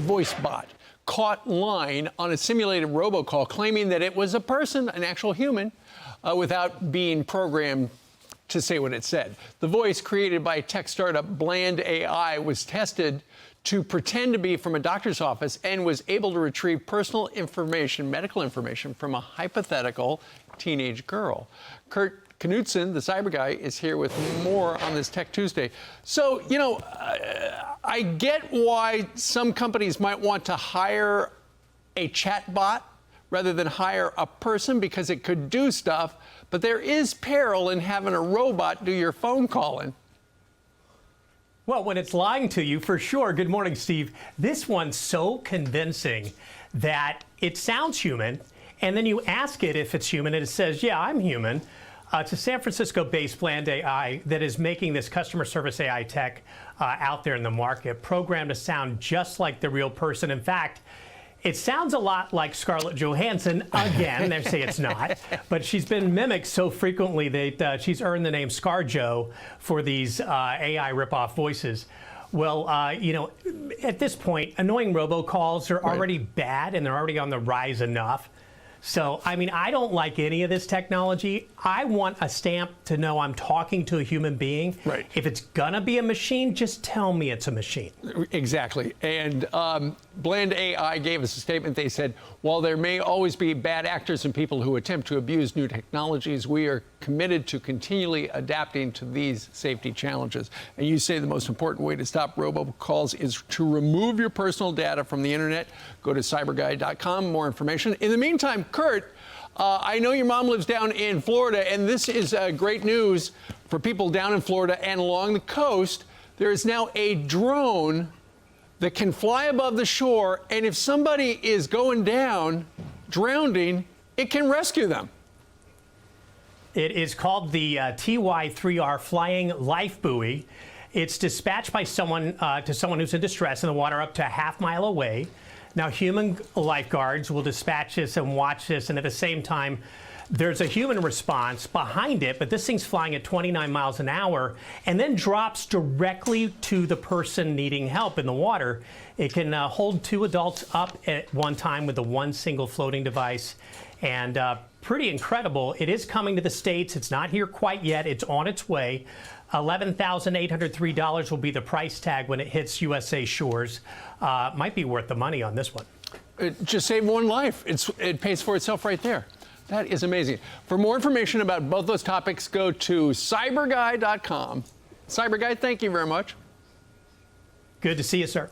voice bot caught line on a simulated robocall claiming that it was a person, an actual human, without being programmed to say what it said. The voice, created by tech startup Bland AI, was tested to pretend to be from a doctor's office and was able to retrieve personal information, medical information, from a hypothetical teenage girl. Kurt Knudsen, the CyberGuy, is here with more on this Tech Tuesday. So, you know, I get why some companies might want to hire a chatbot rather than hire a person, because it could do stuff, but there is peril in having a robot do your phone calling. Well, when it's lying to you, for sure. Good morning, Steve. This one's so convincing that it sounds human, and then you ask it if it's human, and it says, yeah, I'm human. It's a San Francisco-based Bland AI that is making this customer service AI tech out there in the market, programmed to sound just like the real person. In fact, it sounds a lot like Scarlett Johansson. Again, they say it's not, but she's been mimicked so frequently that she's earned the name ScarJo for these AI ripoff voices. Well, you know, at this point, annoying robocalls are already bad, and they're already on the rise enough. So, I mean, I don't like any of this technology. I want a stamp to know I'm talking to a human being. Right. If it's gonna be a machine, just tell me it's a machine. Exactly. And Bland AI gave us a statement. They said, while there may always be bad actors and people who attempt to abuse new technologies, we are committed to continually adapting to these safety challenges. And you say the most important way to stop robocalls is to remove your personal data from the internet. Go to cyberguy.com, more information. In the meantime, Kurt, I know your mom lives down in Florida, and this is great news for people down in Florida and along the coast. There is now a drone that can fly above the shore, and if somebody is going down, drowning, it can rescue them. It is called the TY-3R Flying Lifebuoy. It's dispatched by someone to someone who's in distress in the water up to a half-mile away. Now, human lifeguards will dispatch this and watch this, and at the same time, there's a human response behind it, but this thing's flying at 29 miles an hour and then drops directly to the person needing help in the water. It can hold 2 adults up at one time with the one single floating device, and pretty incredible. It is coming to the States. It's not here quite yet. It's on its way. $11,803 will be the price tag when it hits USA shores. Might be worth the money on this one. It just saved one life. It pays for itself right there. That is amazing. For more information about both those topics, go to cyberguy.com. CyberGuy, thank you very much. Good to see you, sir.